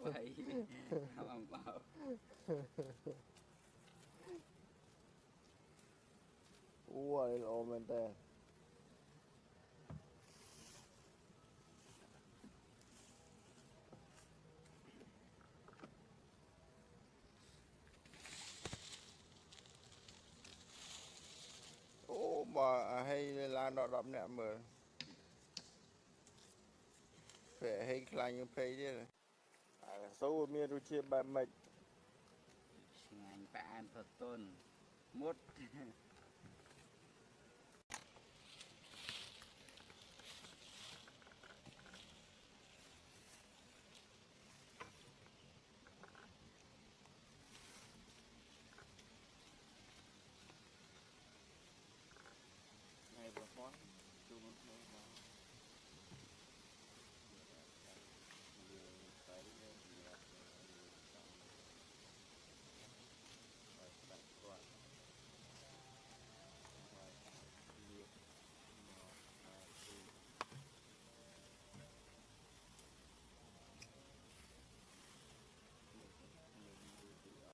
vậy làm bảo ui ôm lên tên ô mà hay là nó đập nè mà phải hay khai như phê chứ số miền ruột chia bài mạch ngành bạn thật tôn mốt